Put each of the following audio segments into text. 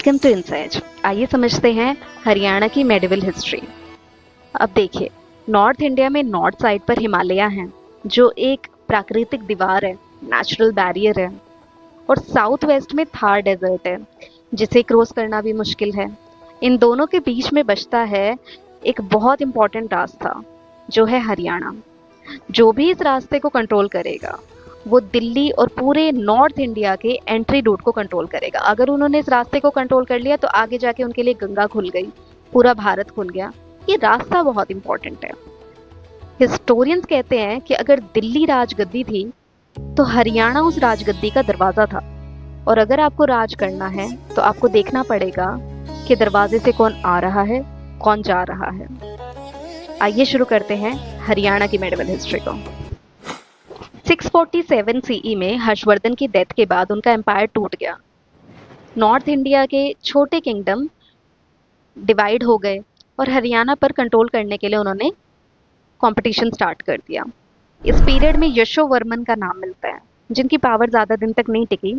Welcome to insight. आइए समझते हैं हरियाणा की मेडिवल हिस्ट्री। अब देखिए, नॉर्थ इंडिया में नॉर्थ साइड पर हिमालय हैं, जो एक प्राकृतिक दीवार है, नेचुरल बैरियर है। और साउथ वेस्ट में थार डेजर्ट है, जिसे क्रॉस करना भी मुश्किल है। इन दोनों के बीच में बचता है एक बहुत इंपॉर्टेंट रास्ता, जो है हरियाणा। जो भी इस रास्ते को कंट्रोल करेगा, वो दिल्ली और पूरे नॉर्थ इंडिया के एंट्री रूट को कंट्रोल करेगा। अगर उन्होंने इस रास्ते को कंट्रोल कर लिया तो आगे जाके उनके लिए गंगा खुल गई, पूरा भारत खुल गया। ये रास्ता बहुत इंपॉर्टेंट है। हिस्टोरियंस कहते हैं कि अगर दिल्ली राजगद्दी थी तो हरियाणा उस राजगद्दी का दरवाजा था। और अगर आपको राज करना है तो आपको देखना पड़ेगा कि दरवाजे से कौन आ रहा है, कौन जा रहा है। आइए शुरू करते हैं हरियाणा की मेडिवल हिस्ट्री को। 647 सीई में हर्षवर्धन की डेथ के बाद उनका एम्पायर टूट गया। नॉर्थ इंडिया के छोटे किंगडम डिवाइड हो गए और हरियाणा पर कंट्रोल करने के लिए उन्होंने कंपटीशन स्टार्ट कर दिया। इस पीरियड में यशोवर्मन का नाम मिलता है, जिनकी पावर ज़्यादा दिन तक नहीं टिकी।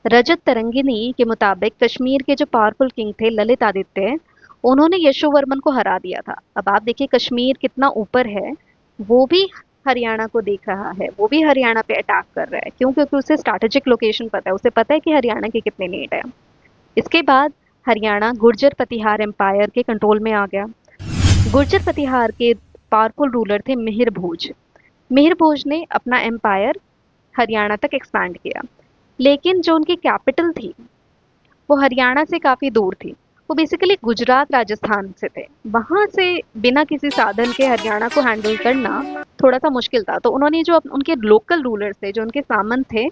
रजत तरंगिनी के मुताबिक कश्मीर के जो पावरफुल किंग थे ललित आदित्य, उन्होंने यशोवर्मन को हरा दिया था। अब आप देखिए कश्मीर कितना ऊपर है, वो भी हरियाणा को देख रहा है, वो भी हरियाणा पे अटैक कर रहा है। क्यों? क्योंकि उसे स्ट्रैटेजिक लोकेशन पता है, उसे पता है कि हरियाणा की कितनी नीड है। इसके बाद हरियाणा गुर्जर प्रतिहार एम्पायर के कंट्रोल में आ गया। गुर्जर प्रतिहार के पावरफुल रूलर थे मिहिर भोज। मिहिर भोज ने अपना एम्पायर हरियाणा तक एक्सपैंड किया, लेकिन जो उनकी कैपिटल थी वो हरियाणा से काफ़ी दूर थी। वो बेसिकली गुजरात राजस्थान से थे। वहाँ से बिना किसी साधन के हरियाणा को हैंडल करना थोड़ा सा मुश्किल था। तो उन्होंने जो उनके लोकल रूलर्स थे, जो उनके सामंत थे,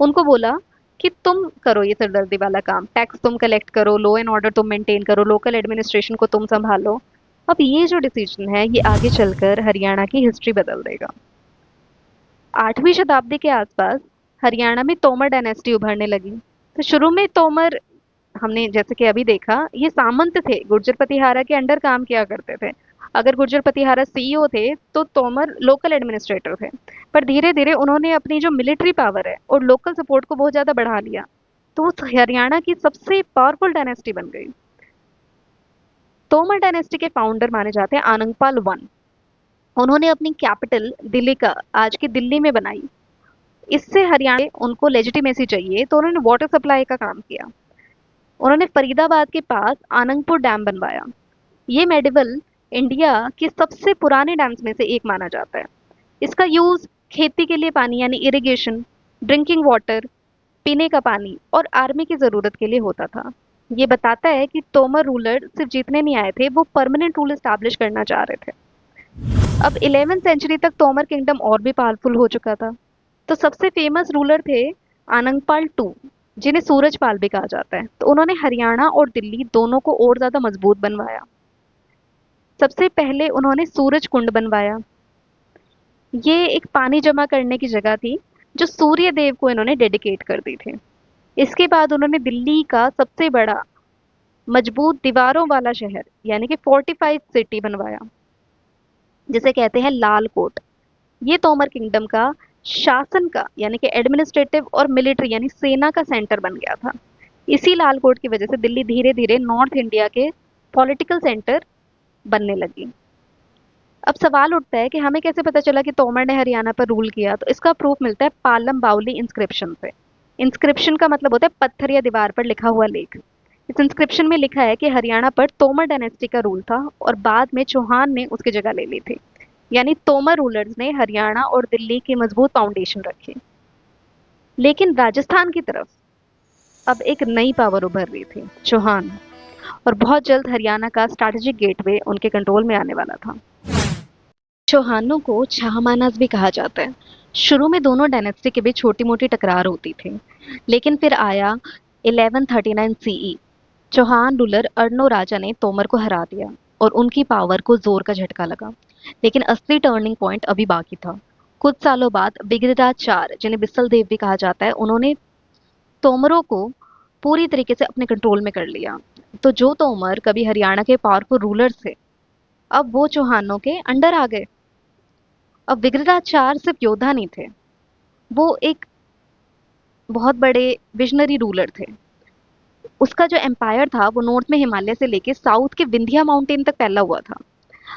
उनको बोला कि तुम करो ये सरदर्दी वाला काम, टैक्स तुम कलेक्ट करो, लॉ एंड ऑर्डर तुम मेंटेन करो, लोकल एडमिनिस्ट्रेशन को तुम संभालो। अब ये जो डिसीजन है ये आगे चलकर हरियाणा की हिस्ट्री बदल देगा। 8वीं शताब्दी के आसपास हरियाणा में तोमर डायनेस्टी उभरने लगी। तो शुरू में तोमर, हमने जैसे कि अभी देखा, ये सामंत थे, गुर्जर प्रतिहारा के अंडर काम किया करते थे। अगर गुर्जर प्रतिहारा सीईओ थे तो तोमर लोकल एडमिनिस्ट्रेटर थे। पर धीरे धीरे उन्होंने अपनी जो मिलिट्री पावर है और लोकल सपोर्ट को बहुत ज़्यादा बढ़ा लिया, तो वो हरियाणा की सबसे पावरफुल डायनेस्टी बन गई। तोमर डायनेस्टी के फाउंडर माने जाते हैं आनंगपाल वन। उन्होंने अपनी कैपिटल दिल्ली का, आज की दिल्ली में बनाई। इससे हरियाणा उनको लेजिटिमेसी चाहिए, तो उन्होंने वाटर सप्लाई का काम किया। उन्होंने फरीदाबाद के पास आनंदपुर डैम बनवाया। ये मेडिवल इंडिया के सबसे पुराने डैम्स में से एक माना जाता है। इसका यूज खेती के लिए पानी यानी इरिगेशन, ड्रिंकिंग वाटर, पीने का पानी और आर्मी की जरूरत के लिए होता था। ये बताता है कि तोमर रूलर सिर्फ जीतने नहीं आए थे, वो परमानेंट रूल एस्टैब्लिश करना चाह रहे थे। अब 11वीं सेंचुरी तक तोमर किंगडम और भी पावरफुल हो चुका था। तो सबसे फेमस रूलर थे आनंगपाल टू, जिन्हें सूरजपाल भी कहा जाता है। तो उन्होंने हरियाणा और दिल्ली दोनों को और ज़्यादा मजबूत बनवाया। सबसे पहले उन्होंने सूरज कुंड बनवाया। ये एक पानी जमा करने की जगह थी, जो सूर्य देव को इन्होंने डेडिकेट कर दी थी। इसके बाद उन्होंने दिल्ली का सबसे बड़ा मजबूत दीवारों वाला शहर यानी कि फोर्टिफाइड सिटी बनवाया, जिसे कहते हैं लाल कोट। ये तोमर किंगडम का शासन का यानी कि एडमिनिस्ट्रेटिव और मिलिट्री यानी सेना का सेंटर बन गया था। इसी लाल कोट की वजह से दिल्ली धीरे धीरे नॉर्थ इंडिया के पॉलिटिकल सेंटर बनने लगी। अब सवाल उठता है कि हमें कैसे पता चला कि तोमर ने हरियाणा पर रूल किया? तो इसका प्रूफ मिलता है पालम बाउली इंस्क्रिप्शन से। इंस्क्रिप्शन का मतलब होता है पत्थर या दीवार पर लिखा हुआ लेख। इस इंस्क्रिप्शन में लिखा है कि हरियाणा पर तोमर डायनेस्टी का रूल था और बाद में चौहान ने उसकी जगह ले ली थी। यानी तोमर रूलर्स ने हरियाणा और दिल्ली की मजबूत फाउंडेशन रखी। लेकिन राजस्थान की तरफ अब एक नई पावर उभर रही थी, चौहान। और बहुत जल्द हरियाणा का स्ट्रैटेजिक गेटवे उनके कंट्रोल में आने वाला था। चौहानों को चाहमानास भी कहा जाता है। शुरू में दोनों डायनेस्टी के बीच छोटी मोटी टकरार होती थी, लेकिन फिर आया 1139 सीई। चौहान रूलर अर्नो राजा ने तोमर को हरा दिया और उनकी पावर को जोर का झटका लगा। लेकिन असली टर्निंग पॉइंट अभी बाकी था। कुछ सालों बाद बिगड़राज चार, जिन्हें बिसल देव भी कहा जाता है, उन्होंने तोमरों को पूरी तरीके से अपने कंट्रोल में कर लिया। तो जो तोमर कभी हरियाणा के पावरफुल रूलर थे, अब वो चौहानों के अंडर आ गए। अब बिगड़राज चार सिर्फ योद्धा नहीं थे, वो एक बहुत बड़े विजनरी रूलर थे। उसका जो एम्पायर था वो नॉर्थ में हिमालय से लेके साउथ के विंध्या माउंटेन तक फैला हुआ था।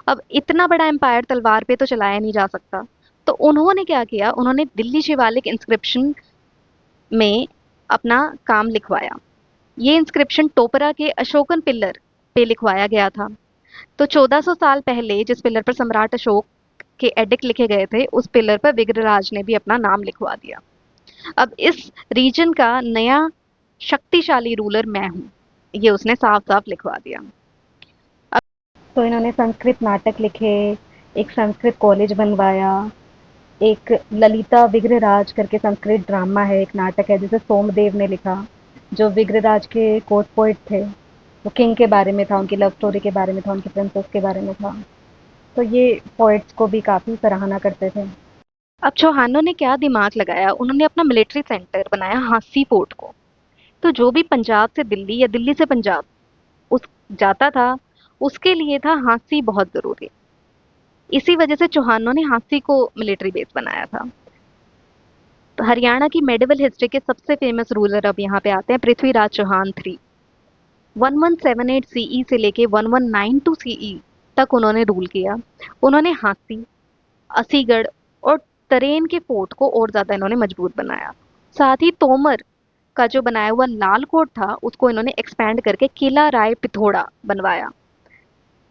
अब इतना बड़ा एम्पायर तलवार पे तो चलाया नहीं जा सकता। तो उन्होंने क्या किया, उन्होंने दिल्ली शिवालिक इंस्क्रिप्शन में अपना काम लिखवाया। ये इंस्क्रिप्शन टोपरा के अशोकन पिलर पे लिखवाया गया था। तो 1400 साल पहले जिस पिलर पर सम्राट अशोक के एडिक्ट लिखे गए थे, उस पिलर पर विग्रहराज ने भी अपना नाम लिखवा दिया। अब इस रीजन का नया शक्तिशाली रूलर मैं हूँ, ये उसने साफ साफ लिखवा दिया। अब तो इन्होंने संस्कृत नाटक लिखे, एक संस्कृत कॉलेज बनवाया, एक ललिता विग्रहराज करके संस्कृत ड्रामा है, एक नाटक है जिसे सोमदेव ने लिखा, जो विग्रहराज के कोर्ट पोइट थे। वो किंग के बारे में था, उनकी लव स्टोरी के बारे में था, उनकी प्रिंसेस के बारे में था। तो ये पोइट्स को भी काफी सराहना करते थे। अब चौहानों ने क्या दिमाग लगाया, उन्होंने अपना मिलिट्री सेंटर बनाया हांसी फोर्ट को। तो जो भी पंजाब से दिल्ली या दिल्ली से पंजाब उस जाता था, उसके लिए था हांसी बहुत जरूरी। इसी वजह से चौहानों ने हांसी को मिलिट्री बेस बनाया था। तो हरियाणा की मेडिवल हिस्ट्री के सबसे फेमस रूलर अब यहाँ पे आते हैं, पृथ्वीराज चौहान थ्री। 1178 सीई से लेके 1192 सीई तक उन्होंने रूल किया। उन्होंने हांसी, असीगढ़ और तरेन के फोर्ट को और ज्यादा इन्होंने मजबूत बनाया। साथ ही तोमर का जो बनाया हुआ लाल कोट था, उसको इन्होंने एक्सपैंड करके किला राय पिथौड़ा बनवाया,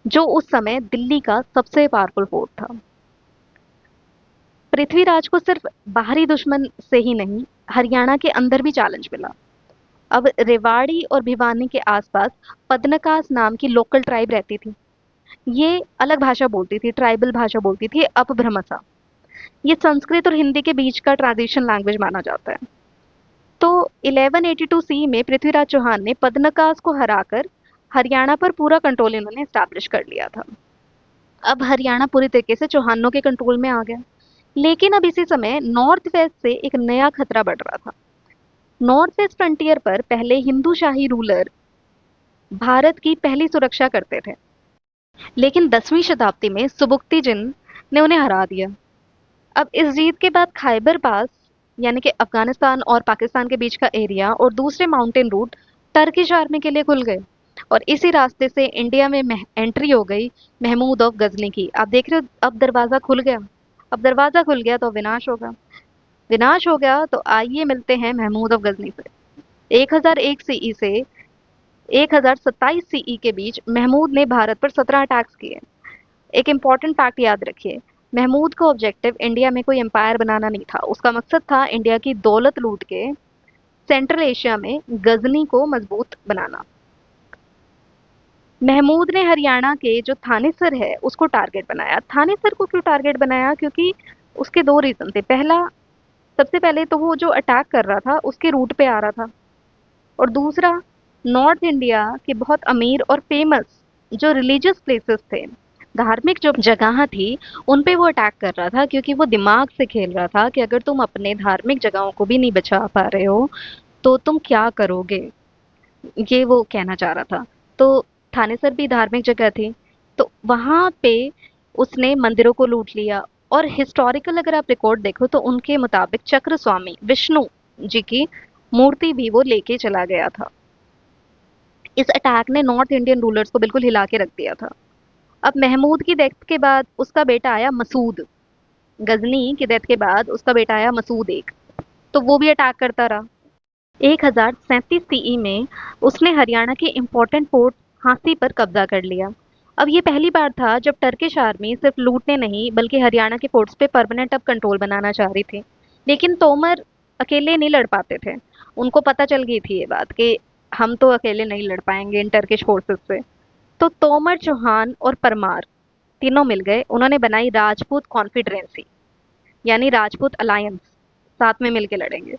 जो उस समय दिल्ली का सबसे पावरफुल फोर्ट था। पृथ्वीराज को सिर्फ बाहरी दुश्मन से ही नहीं, हरियाणा के अंदर भी चैलेंज मिला। अब रेवाड़ी और भिवानी के आसपास पदनकास नाम की लोकल ट्राइब रहती थी। ये अलग भाषा बोलती थी, ट्राइबल भाषा बोलती थी, अपभ्रमसा। ये संस्कृत और हिंदी के बीच का ट्रांजिशन लैंग्वेज माना जाता है। तो 1182 सी में पृथ्वीराज चौहान ने पदनकास को हराकर हरियाणा पर पूरा कंट्रोल इन्होंने स्टैब्लिश कर लिया था। अब हरियाणा पूरी तरीके से चौहानों के कंट्रोल में आ गया। लेकिन अब इसी समय नॉर्थ वेस्ट से एक नया खतरा बढ़ रहा था। नॉर्थ वेस्ट फ्रंटियर पर पहले हिंदू शाही रूलर भारत की पहली सुरक्षा करते थे, लेकिन 10वीं शताब्दी में सुबुक्तिजिन ने उन्हें हरा दिया। अब इस जीत के बाद खैबर पास, यानी कि अफगानिस्तान और पाकिस्तान के बीच का एरिया और दूसरे माउंटेन रूट टर्किश आर्मी के लिए खुल गए। और इसी रास्ते से इंडिया में एंट्री हो गई महमूद ऑफ गजनी की। आप देख रहे हो, अब दरवाजा खुल गया। अब दरवाजा खुल गया तो विनाश होगा। विनाश हो गया तो आइए मिलते हैं महमूद ऑफ गजनी से। 1001 सीई से 1027 सीई के बीच महमूद ने भारत पर 17 अटैक्स किए। एक इम्पॉर्टेंट फैक्ट याद रखिए, महमूद का ऑब्जेक्टिव इंडिया में कोई एम्पायर बनाना नहीं था। उसका मकसद था इंडिया की दौलत लूट के सेंट्रल एशिया में गजनी को मजबूत बनाना। महमूद ने हरियाणा के जो थानेसर है उसको टारगेट बनाया। थानेसर को क्यों टारगेट बनाया? क्योंकि उसके दो रीजन थे। पहला, सबसे पहले तो वो जो अटैक कर रहा था उसके रूट पे आ रहा था, और दूसरा, नॉर्थ इंडिया के बहुत अमीर और फेमस जो रिलीजियस प्लेसेस थे, धार्मिक जो जगह थी, उन पे वो अटैक कर रहा था, क्योंकि वो दिमाग से खेल रहा था कि अगर तुम अपने धार्मिक जगहों को भी नहीं बचा पा रहे हो तो तुम क्या करोगे, ये वो कहना चाह रहा था। तो थानेसर भी धार्मिक जगह थी, तो वहां पे उसने मंदिरों को लूट लिया। और हिस्टोरिकल अगर आप रिकॉर्ड देखो तो उनके मुताबिक चक्र स्वामी विष्णु जी की मूर्ति भी वो लेके चला गया था। इस अटैक ने नॉर्थ इंडियन रूलर्स को बिल्कुल हिला के रख दिया था। अब महमूद की डेथ के बाद उसका बेटा आया मसूद। गजनी की डेथ के बाद उसका बेटा आया मसूद एक, तो वो भी अटैक करता रहा। 1037 सीई में उसने हरियाणा के इम्पोर्टेंट फोर्ट हांसी पर कब्जा कर लिया। अब ये पहली बार था जब टर्किश आर्मी सिर्फ लूटने नहीं बल्कि हरियाणा के फोर्ट्स पे परमानेंट अब कंट्रोल बनाना चाह रही थी। लेकिन तोमर अकेले नहीं लड़ पाते थे। उनको पता चल गई थी ये बात कि हम तो अकेले नहीं लड़ पाएंगे इन टर्किश फोर्सेस से। तो तोमर, चौहान और परमार तीनों मिल गए। उन्होंने बनाई राजपूत कॉन्फिडरेंसी, यानी राजपूत अलायंस, साथ में मिलके लड़ेंगे।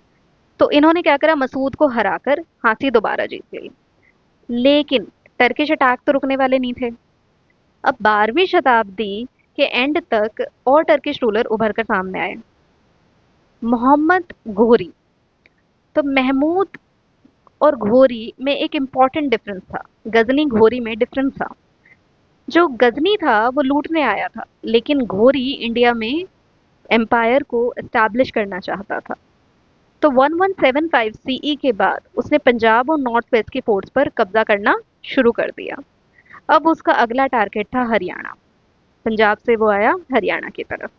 तो इन्होंने क्या करा, मसूद को हराकर हांसी दोबारा जीत गई। लेकिन टर्किश अटैक तो रुकने वाले नहीं थे। अब 12वीं शताब्दी के एंड तक और टर्किश रूलर उभर कर सामने आए। मोहम्मद घोरी। तो महमूद और घोरी में एक इम्पॉर्टेंट डिफरेंस था, गजनी घोरी में डिफरेंस था। जो गजनी था वो लूटने आया था, लेकिन घोरी इंडिया में एम्पायर को एस्टैब्लिश करना चाहता था। तो 1175 सीई के बाद उसने पंजाब और नॉर्थ वेस्ट की फोर्स पर कब्जा करना शुरू कर दिया। अब उसका अगला टारगेट था हरियाणा। पंजाब से वो आया हरियाणा की तरफ।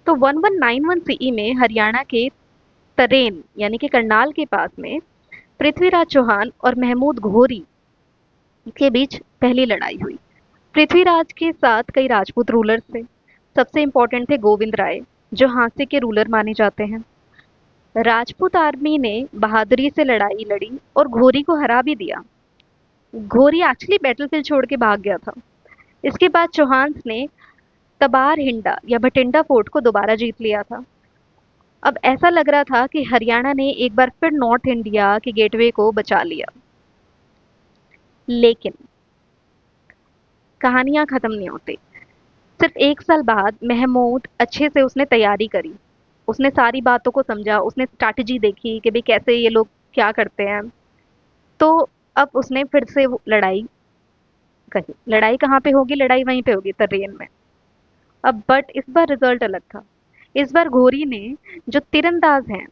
तो 1191 सीई में हरियाणा के तरेन यानी कि करनाल के पास में पृथ्वीराज चौहान और महमूद घोरी के बीच पहली लड़ाई हुई। पृथ्वीराज के साथ कई राजपूत रूलर्स थे। सबसे इंपॉर्टेंट थे गोविंद राय, जो हांसी के रूलर माने जाते हैं। राजपूत आर्मी ने बहादुरी से लड़ाई लड़ी और घोरी को हरा भी दिया। घोरी एक्चुअली बैटलफील्ड छोड़ के भाग गया था। इसके बाद चौहान ने तबार हिंडा या भटिंडा फोर्ट को दोबारा जीत लिया था। अब ऐसा लग रहा था कि हरियाणा ने एक बार फिर नॉर्थ इंडिया के गेटवे को बचा लिया। लेकिन कहानियां खत्म नहीं होती। सिर्फ 1 साल बाद महमूद अच्छे से उसने तैयारी करी। उसने सारी बातों को समझा, उसने स्ट्रैटेजी देखी कि भाई कैसे ये लोग क्या करते हैं। तो अब उसने फिर से वो लड़ाई करी। लड़ाई कहाँ पे होगी? लड़ाई वहीं पे होगी, तर्रेन में। अब बट इस बार रिजल्ट अलग था। इस बार घोरी ने जो तीरंदाज हैं,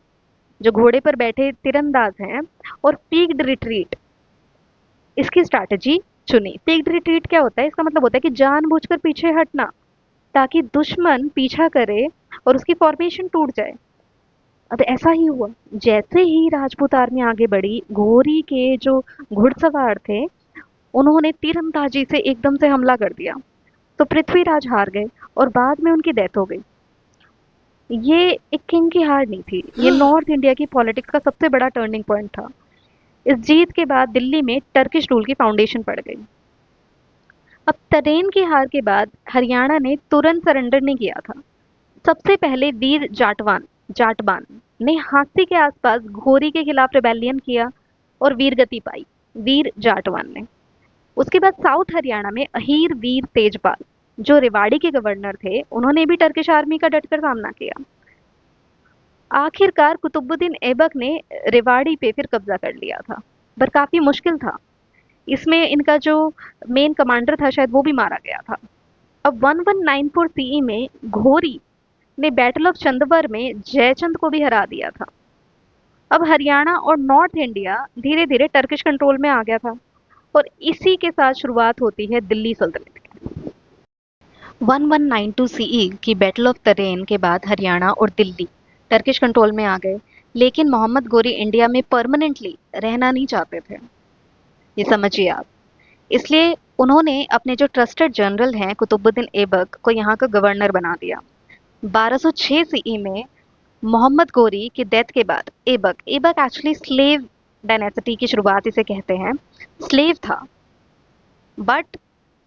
जो घोड़े पर बैठे तीरंदाज हैं, और पीक्ड रिट्रीट इसकी स्ट्रैटेजी चुनी। पीक्ड रिट्रीट क्या होता है? इसका मतलब होता है कि जानबूझकर पीछे हटना, ताकि दुश्मन पीछा करे और उसकी फॉर्मेशन टूट जाए। अब ऐसा ही हुआ। जैसे ही राजपूत आर्मी आगे बढ़ी, घोरी के जो घुड़सवार थे उन्होंने तीरंदाजी से एकदम से हमला कर दिया। तो पृथ्वीराज हार गए और बाद में उनकी डेथ हो गई। ये एक किंग की हार नहीं थी, ये नॉर्थ इंडिया की पॉलिटिक्स का सबसे बड़ा टर्निंग पॉइंट था। इस जीत के बाद दिल्ली में टर्किश रूल की फाउंडेशन पड़ गई। अब तरेन की हार के बाद हरियाणा ने तुरंत सरेंडर नहीं किया था। सबसे पहले वीर जाटबान ने हांसी के आसपास घोरी के खिलाफ रिबेलियन किया और वीरगति पाई, वीर जाटवान ने। उसके बाद साउथ हरियाणा में अहीर वीर तेजपाल, जो रेवाड़ी के गवर्नर थे, उन्होंने भी टर्किश आर्मी का डटकर सामना किया। आखिरकार कुतुबुद्दीन ऐबक ने रेवाड़ी पे फिर कब्जा कर लिया था, पर काफी मुश्किल था। इसमें इनका जो मेन कमांडर था शायद वो भी मारा गया था। अब 1194 सीई में घोरी ने बैटल ऑफ चंदवर में जयचंद को भी हरा दिया था। अब हरियाणा और नॉर्थ इंडिया धीरे धीरे टर्किश कंट्रोल में आ गया था, और इसी के साथ शुरुआत होती है दिल्ली सल्तनत की। 1192 सीई की बैटल ऑफ तरेन के बाद हरियाणा और दिल्ली टर्किश कंट्रोल में आ गए। लेकिन मोहम्मद गोरी इंडिया में परमानेंटली रहना नहीं चाहते थे, ये समझिए आप। इसलिए उन्होंने अपने जो ट्रस्टेड जनरल हैं कुतुबुद्दीन ऐबक को यहाँ का गवर्नर बना दिया। 1206 सीई में मोहम्मद गोरी की डेथ के बाद Aibak Aibak actually slave dynasty की शुरुआत इसे कहते हैं, स्लेव था। बट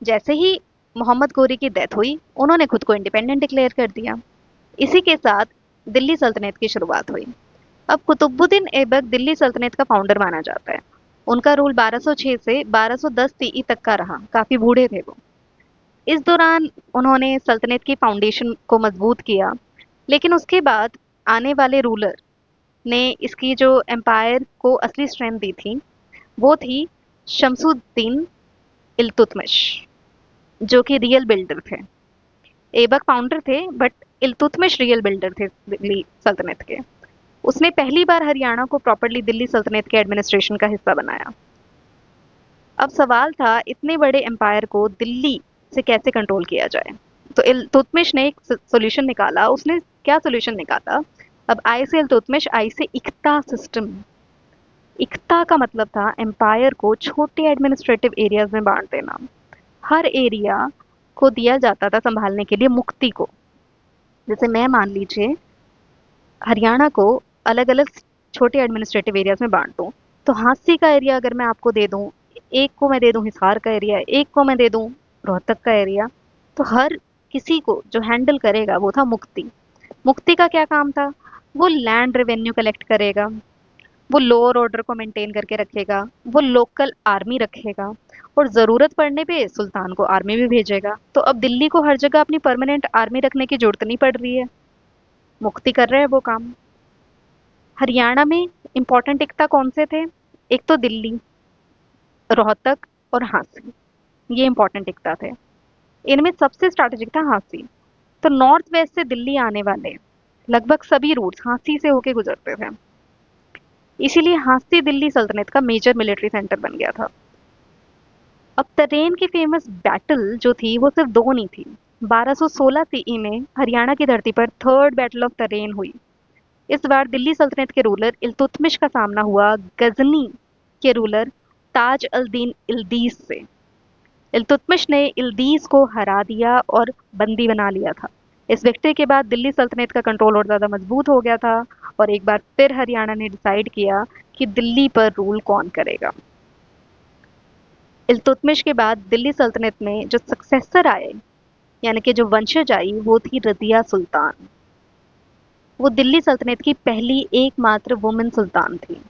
जैसे ही मोहम्मद गोरी की डेथ हुई, उन्होंने खुद को इंडिपेंडेंट डिक्लेयर कर दिया। इसी के साथ दिल्ली सल्तनत की शुरुआत हुई। अब कुतुबुद्दीन ऐबक दिल्ली सल्तनत का फाउंडर माना जाता है। उनका रूल 1206 से 1210 सीई तक का रहा, काफी बूढ़े थे वो। इस दौरान उन्होंने सल्तनत की फाउंडेशन को मजबूत किया। लेकिन उसके बाद आने वाले रूलर ने इसकी जो एम्पायर को असली स्ट्रेंथ दी थी, वो थी शमसुद्दीन इल्तुतमिश, जो कि रियल बिल्डर थे। ऐबक फाउंडर थे, बट इल्तुतमिश रियल बिल्डर थे दिल्ली सल्तनत के। उसने पहली बार हरियाणा को प्रॉपरली दिल्ली सल्तनत के एडमिनिस्ट्रेशन का हिस्सा बनाया। अब सवाल था, इतने बड़े एम्पायर को दिल्ली से कैसे कंट्रोल किया जाए। तो इल्तुतमिश ने एक सोल्यूशन निकाला। उसने क्या सोल्यूशन निकाला? अब आई से इल्तुतमिश, आई से इक्ता सिस्टम। इक्ता का मतलब था एम्पायर को छोटे एडमिनिस्ट्रेटिव एरियाज में बांट देना। हर एरिया को दिया जाता था संभालने के लिए मुक्ति को। जैसे मैं मान लीजिए हरियाणा को अलग अलग छोटे एडमिनिस्ट्रेटिव एरियाज में बांट दूं, तो हांसी का एरिया अगर मैं आपको दे दूं, एक को मैं दे दूं हिसार का एरिया, एक को मैं दे दूं रोहतक का एरिया, तो हर किसी को जो हैंडल करेगा वो था मुक्ति। मुक्ति का क्या काम था? वो लैंड रेवेन्यू कलेक्ट करेगा, वो लॉ और ऑर्डर को मेंटेन करके रखेगा, वो लोकल आर्मी रखेगा, और ज़रूरत पड़ने पे सुल्तान को आर्मी भी भेजेगा। तो अब दिल्ली को हर जगह अपनी परमानेंट आर्मी रखने की जरूरत नहीं पड़ रही है, मुक्ति कर रहे हैं वो काम। हरियाणा में इंपॉर्टेंट इक्ता कौन से थे? एक तो दिल्ली, रोहतक और हांसी, ये इंपॉर्टेंट इक्ता थे। इनमें सबसे स्ट्रैटेजिक था हांसी। तो नॉर्थ वेस्ट से दिल्ली आने वाले लगभग सभी रूट्स हांसी से होके गुजरते थे। इसीलिए हांसी दिल्ली सल्तनत का मेजर मिलिट्री सेंटर बन गया था। अब तरेन की फेमस बैटल जो थी वो सिर्फ दो नहीं थी। 1216 सीई में हरियाणा की धरती पर थर्ड बैटल ऑफ तरेन हुई। इस बार दिल्ली सल्तनत के रूलर इल्तुतमिश का सामना हुआ गजनी के रूलर ताज अल दीन इल्दीज से। इल्तुतमिश ने इल्दीज को हरा दिया और बंदी बना लिया था। इस विक्ट्री के बाद दिल्ली सल्तनत का कंट्रोल और ज्यादा मजबूत हो गया था और एक बार फिर हरियाणा ने डिसाइड किया कि दिल्ली पर रूल कौन करेगा। इल्तुतमिश के बाद दिल्ली सल्तनत में जो सक्सेसर आए, यानी कि जो वंशज आई, वो थी रजिया सुल्तान। वो दिल्ली सल्तनत की पहली एकमात्र वुमेन सुल्तान थी।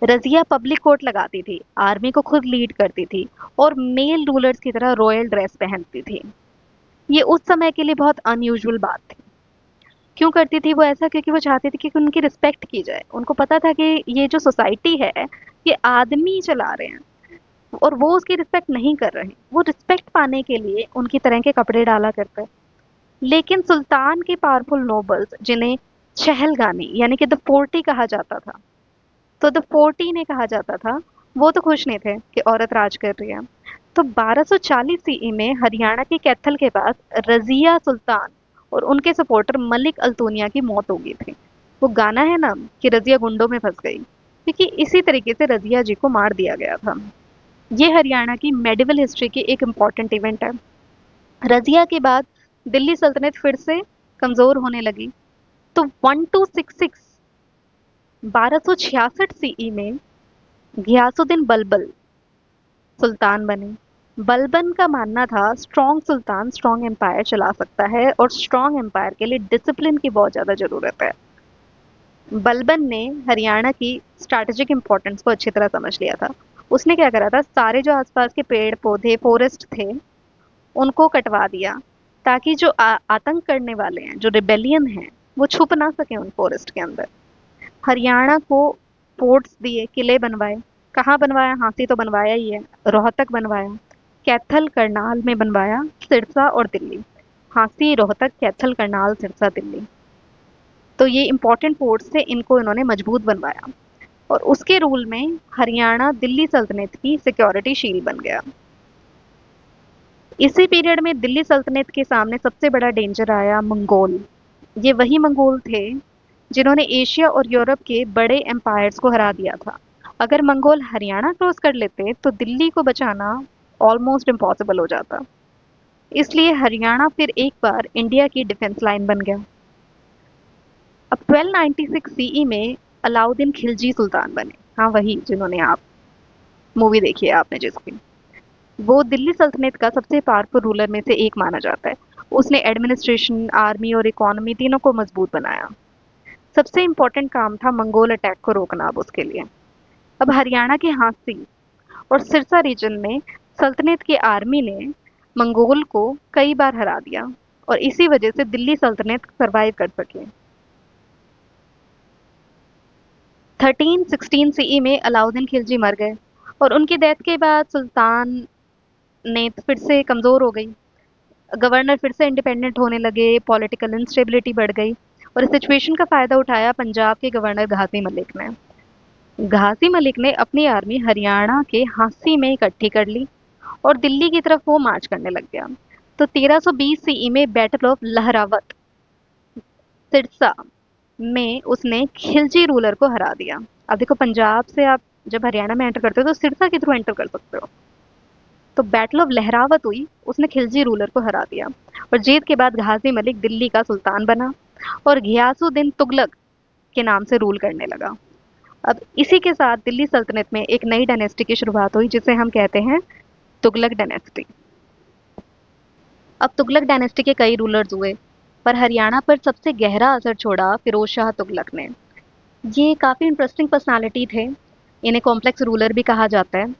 रजिया पब्लिक कोर्ट लगाती थी, आर्मी को खुद लीड करती थी और मेल रूलर्स की तरह रॉयल ड्रेस पहनती थी। ये उस समय के लिए बहुत अनयूजुअल बात थी। क्यों करती थी वो ऐसा? क्योंकि वो चाहती थी कि उनकी रिस्पेक्ट की जाए। उनको पता था कि ये जो सोसाइटी है, ये आदमी चला रहे हैं और वो उसकी रिस्पेक्ट नहीं कर रहे हैं। वो रिस्पेक्ट पाने के लिए उनकी तरह के कपड़े डाला करते। लेकिन सुल्तान के पावरफुल नोबल्स, जिन्हें चहलगानी यानी कि द फोर्टी कहा जाता था, तो द फोर्टी ने कहा जाता था, वो तो खुश नहीं थे कि औरत राज कर रही है। तो 1240 सीई में हरियाणा के कैथल के पास रजिया सुल्तान और उनके सपोर्टर मलिक अल्तूनिया की मौत हो गई थी। वो गाना है ना कि रजिया गुंडों में फंस गई, क्योंकि इसी तरीके से रजिया जी को मार दिया गया था। ये हरियाणा की मेडिवल हिस्ट्री की एक इम्पॉर्टेंट इवेंट है। रजिया के बाद दिल्ली सल्तनत फिर से कमजोर होने लगी। तो 1266 1266 सीई में घियासुद्दीन बलबन सुल्तान बने। बलबन का मानना था स्ट्रॉन्ग सुल्तान स्ट्रॉन्ग एम्पायर चला सकता है और स्ट्रॉन्ग एम्पायर के लिए डिसिप्लिन की बहुत ज्यादा जरूरत है। बलबन ने हरियाणा की स्ट्रैटेजिक इंपॉर्टेंस को अच्छी तरह समझ लिया था। उसने क्या करा था, सारे जो आसपास के पेड़ पौधे फॉरेस्ट थे उनको कटवा दिया, ताकि जो आतंक करने वाले हैं, जो रिबेलियन हैं, वो छुप ना सके उन फॉरेस्ट के अंदर। हरियाणा को फोर्ट्स दिए, किले बनवाए। कहाँ बनवाया? हांसी तो बनवाया ही है, रोहतक बनवाया, कैथल करनाल में बनवाया, सिरसा और दिल्ली। हांसी, रोहतक, कैथल, करनाल, सिरसा, दिल्ली। तो ये इंपॉर्टेंट फोर्ट्स थे, इनको इन्होंने मजबूत बनवाया और उसके रूल में हरियाणा दिल्ली सल्तनत की सिक्योरिटी शील बन गया। इसी पीरियड में दिल्ली सल्तनत के सामने सबसे बड़ा डेंजर आया मंगोल। ये वही मंगोल थे जिन्होंने एशिया और यूरोप के बड़े एम्पायर्स को हरा दिया था। अगर मंगोल हरियाणा क्रॉस कर लेते तो दिल्ली को बचाना ऑलमोस्ट इम्पॉसिबल हो जाता। इसलिए हरियाणा फिर एक बार इंडिया की डिफेंस लाइन बन गया। अब 1296 सीई में अलाउद्दीन खिलजी सुल्तान बने। हाँ, वही जिन्होंने आप मूवी देखी है आपने जिसकी। वो दिल्ली सल्तनत का सबसे पावरफुल रूलर में से एक माना जाता है। उसने एडमिनिस्ट्रेशन, आर्मी और इकोनॉमी तीनों को मजबूत बनाया। सबसे इम्पोर्टेंट काम था मंगोल अटैक को रोकना अब उसके लिए। अब हरियाणा के हांसी और सिरसा रीजन में सल्तनत की आर्मी ने मंगोल को कई बार हरा दिया और इसी वजह से दिल्ली सल्तनत सरवाइव कर सके। 1316 सीई में अलाउद्दीन खिलजी मर गए और उनकी डेथ के बाद सुल्तान ने फिर से कमजोर हो गई। गवर्नर फिर से इंडिपेंडेंट होने लगे, पॉलिटिकल इंस्टेबिलिटी बढ़ गई और इस सिचुएशन का फायदा उठाया पंजाब के गवर्नर घासी मलिक ने। घासी मलिक ने अपनी आर्मी हरियाणा के हांसी में इकट्ठी कर ली और दिल्ली की तरफ वो मार्च करने लग गया। तो 1320 सीई में बैटल ऑफ लहरावत सिरसा में उसने खिलजी रूलर को हरा दिया। अब देखो, पंजाब से आप जब हरियाणा में एंटर करते हो तो सिरसा के थ्रू एंटर कर सकते हो। तो बैटल ऑफ लहरावत हुई, उसने खिलजी रूलर को हरा दिया और जीत के बाद घासी मलिक दिल्ली का सुल्तान बना और घियासुद्दीन तुगलक के नाम से रूल करने लगा। अब इसी के साथ दिल्ली सल्तनत में एक नई डायनेस्टी की शुरुआत हुई जिसे हम कहते हैं तुगलक डायनेस्टी। अब तुगलक डायनेस्टी के कई रूलर्स हुए, पर हरियाणा पर सबसे गहरा असर छोड़ा फिरोज शाह तुगलक ने। ये काफ़ी इंटरेस्टिंग पर्सनालिटी थे। इन्हें कॉम्प्लेक्स रूलर भी कहा जाता है।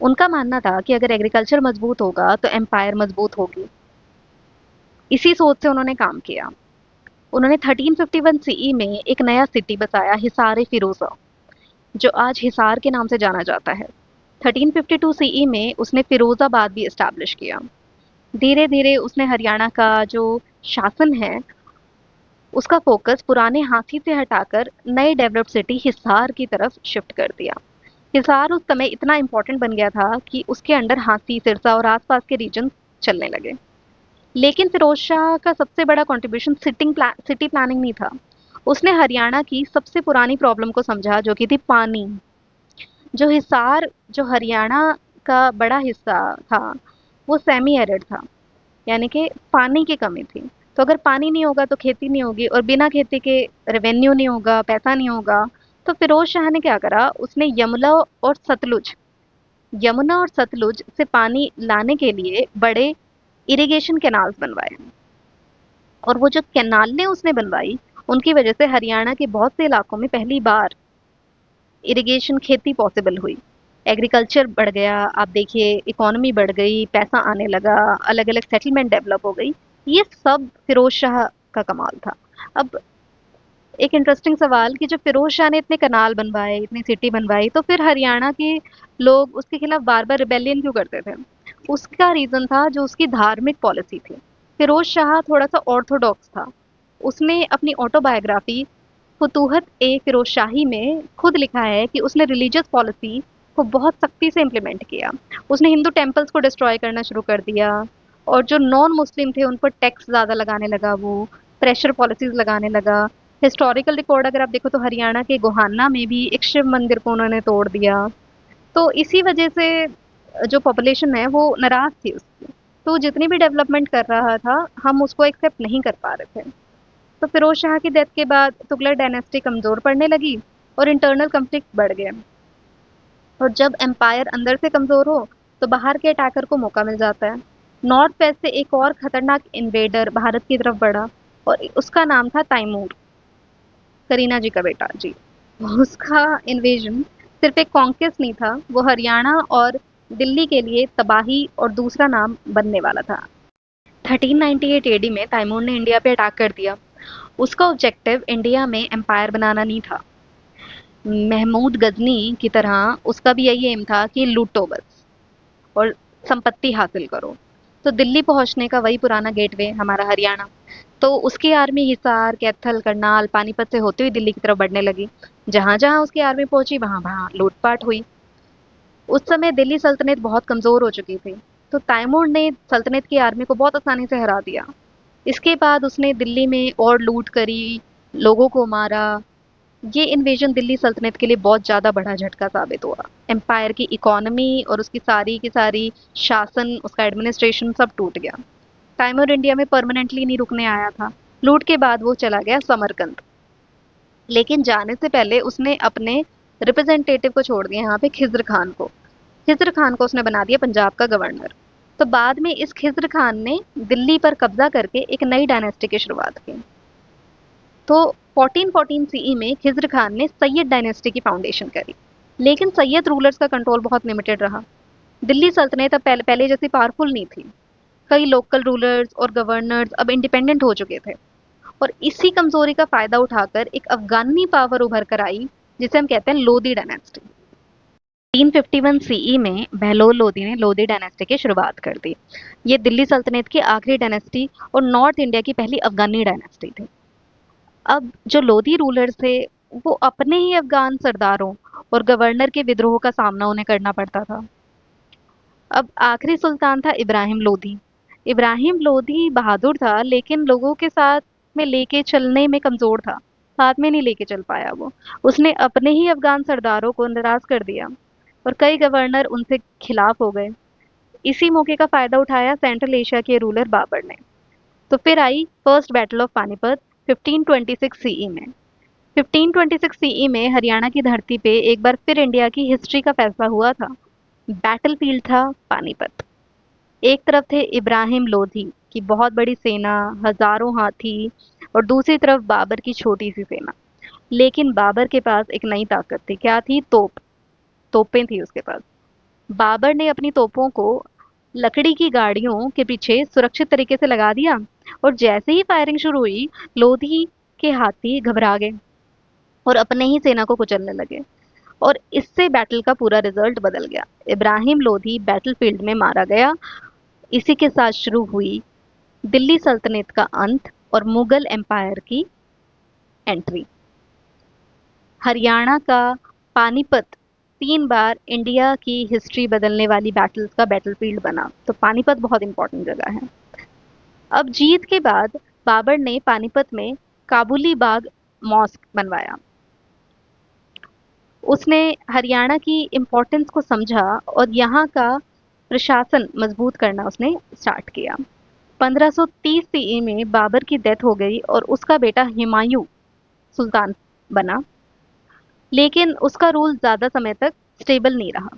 उनका मानना था कि अगर एग्रीकल्चर मजबूत होगा तो एम्पायर मजबूत होगी। इसी सोच से उन्होंने काम किया। उन्होंने 1351 सीई में एक नया सिटी बसाया, हिसार फिरोजा, जो आज हिसार के नाम से जाना जाता है। 1352 सीई में उसने फिरोजाबाद भी एस्टैब्लिश किया। धीरे धीरे उसने हरियाणा का जो शासन है उसका फोकस पुराने हाथी से हटाकर नए डेवलप्ड सिटी हिसार की तरफ शिफ्ट कर दिया। हिसार उस समय इतना इम्पोर्टेंट बन गया था कि उसके अंडर हाथी, सिरसा और आसपास के रीजन चलने लगे। लेकिन फिरोज शाह का सबसे बड़ा कंट्रीब्यूशन सिटी प्लानिंग नहीं था। उसने हरियाणा की सबसे पुरानी प्रॉब्लम को समझा, जो कि थी पानी। जो हिसार, जो हरियाणा का बड़ा हिस्सा था, वो सेमी एरिड था, यानी कि पानी की कमी थी। तो अगर पानी नहीं होगा तो खेती नहीं होगी, और बिना खेती के रेवेन्यू नहीं होगा, पैसा नहीं होगा। तो फिरोज शाह ने क्या करा, उसने यमुना और सतलुज से पानी लाने के लिए बड़े इरिगेशन कैनाल्स बनवाए। और वो जो कैनालें उसने बनवाई, उनकी वजह से हरियाणा के बहुत से इलाकों में पहली बार इरिगेशन खेती पॉसिबल हुई। एग्रीकल्चर बढ़ गया, आप देखिए इकोनॉमी बढ़ गई, पैसा आने लगा, अलग अलग सेटलमेंट डेवलप हो गई। ये सब फिरोज शाह का कमाल था। अब एक इंटरेस्टिंग सवाल कि जब फिरोज शाह ने इतने कनाल बनवाए, इतनी सिटी बनवाई, तो फिर हरियाणा के लोग उसके खिलाफ बार बार रिबेलियन क्यों करते थे? उसका रीजन था जो उसकी धार्मिक पॉलिसी थी। फिरोज शाह थोड़ा सा ऑर्थोडॉक्स था। उसने अपनी ऑटोबायोग्राफी फुतूहत ए फिरोज शाही में खुद लिखा है कि उसने रिलीजियस पॉलिसी को बहुत सख्ती से इम्प्लीमेंट किया। उसने हिंदू टेम्पल्स को डिस्ट्रॉय करना शुरू कर दिया, और जो नॉन मुस्लिम थे उन पर टैक्स ज़्यादा लगाने लगा, वो प्रेशर पॉलिसीज लगाने लगा। हिस्टोरिकल रिकॉर्ड अगर आप देखो तो हरियाणा के गोहाना में भी एक शिव मंदिर को उन्होंने तोड़ दिया। तो इसी वजह से जो पॉपुलेशन है वो नाराज थी उससे। तो जितनी भी डेवलपमेंट कर रहा था, हम उसको एक्सेप्ट नहीं कर पा रहे थे। तो फिरोज शाह की डेथ के बाद तुगलक डायनेस्टी कमजोर पड़ने लगी, और इंटरनल कॉन्फ्लिक्ट बढ़ गए। और जब एम्पायर अंदर से कमजोर हो, तो बाहर के अटैकर को मौका मिल जाता है। नॉर्थ वेस्ट से एक और खतरनाक इन्वेडर भारत की तरफ बढ़ा, और उसका नाम था तैमूर, करीना जी का बेटा जी। उसका इन्वेजन सिर्फ एक कॉन्क्वेस्ट नहीं था, वो हरियाणा और दिल्ली के लिए तबाही और दूसरा नाम बनने वाला था। 1398 एडी में तैमूर ने इंडिया पे अटैक कर दिया। उसका ऑब्जेक्टिव इंडिया में एम्पायर बनाना नहीं था। महमूद गजनी की तरह उसका भी यही एम था कि लूटो बस और संपत्ति हासिल करो। तो दिल्ली पहुंचने का वही पुराना गेटवे हमारा हरियाणा। तो उसकी आर्मी हिसार, कैथल, करनाल, पानीपत से होते हुए दिल्ली की तरफ बढ़ने लगी। जहां जहां उसकी आर्मी पहुंची, वहां वहां लूटपाट हुई। उस समय दिल्ली सल्तनत बहुत कमजोर हो चुकी थी। तो तैमूर ने सल्तनत की आर्मी को बहुत आसानी से हरा दिया। इसके बाद उसने दिल्ली में और लूट करी, लोगों को मारा। ये इन्वेजन दिल्ली सल्तनत के लिए बहुत ज़्यादा बड़ा झटका साबित हुआ। एम्पायर की इकोनॉमी और उसकी सारी की सारी शासन, उसका एडमिनिस्ट्रेशन सब टूट गया। तैमूर इंडिया में परमानेंटली नहीं रुकने आया था। लूट के बाद वो चला गया समरकंद। लेकिन जाने से पहले उसने अपने रिप्रेजेंटेटिव को छोड़ दिया यहाँ पे, खिज्र खान को। खिज्र खान को उसने बना दिया पंजाब का गवर्नर। तो बाद में इस खिज्र खान ने दिल्ली पर कब्जा करके एक नई डायनेस्टी की शुरुआत की। तो 1414 सीई में खिज्र खान ने सैयद डायनेस्टी की फाउंडेशन करी। लेकिन सैयद रूलर्स का कंट्रोल बहुत लिमिटेड रहा। दिल्ली सल्तनत अब पहले जैसी पावरफुल नहीं थी। कई लोकल रूलर्स और गवर्नर्स अब इंडिपेंडेंट हो चुके थे। और इसी कमजोरी का फायदा उठाकर एक अफगानी पावर उभर कर आई, जिसे हम कहते हैं लोधी डायनेस्टी। 351 सीई में बहलोल लोधी ने लोधी डायनेस्टी की शुरुआत कर दी। ये दिल्ली सल्तनत की आखिरी डायनेस्टी और नॉर्थ इंडिया की पहली अफगानी डायनेस्टी थी। अब जो लोधी रूलर्स थे, वो अपने ही अफगान सरदारों और गवर्नर के विद्रोह का सामना उन्हें करना पड़ता था। अब आखिरी सुल्तान था इब्राहिम लोधी। इब्राहिम लोधी बहादुर था, लेकिन लोगों के साथ में लेके चलने में कमजोर था। साथ में नहीं लेके चल पाया वो। उसने अपने ही अफगान सरदारों को नाराज कर दिया, और कई गवर्नर उनसे खिलाफ हो गए। इसी मौके का फायदा उठाया सेंट्रल एशिया के रूलर बाबर ने। तो फिर आई first battle of Panipat 1526 CE में। 1526 सीई में हरियाणा की धरती पे एक बार फिर इंडिया की हिस्ट्री का फैसला हुआ था। बैटलफील्ड था पानीपत। एक तरफ थे इब्राहिम लोधी की बहुत बड़ी सेना, हजारों हाथी, और दूसरी तरफ बाबर की छोटी सी सेना। लेकिन बाबर के पास एक नई ताकत थी। क्या थी? तोपें थी उसके पास। बाबर ने अपनी तोपों को लकड़ी की गाड़ियों के पीछे सुरक्षित तरीके से लगा दिया, और जैसे ही फायरिंग शुरू हुई, लोधी के हाथी घबरा गए और अपने ही सेना को कुचलने लगे। और इससे बैटल का पूरा रिजल्ट बदल गया। इब्राहिम लोधी बैटलफील्ड में मारा गया। इसी के साथ शुरू हुई दिल्ली सल्तनत का अंत और मुगल एम्पायर की एंट्री। हरियाणा का पानीपत 3 बार इंडिया की हिस्ट्री बदलने वाली बैटल्स का बैटलफील्ड बना, तो पानीपत बहुत इंपॉर्टेंट जगह है। अब जीत के बाद बाबर ने पानीपत में काबुली बाग मॉस्क बनवाया। उसने हरियाणा की इम्पोर्टेंस को समझा और यहाँ का प्रशासन मजबूत करना उसने स्टार्ट किया। 1530 ईस्वी में बाबर की डेथ हो गई और उसका बेटा हुमायूं सुल्तान बना, लेकिन उसका रूल ज्यादा समय तक स्टेबल नहीं रहा।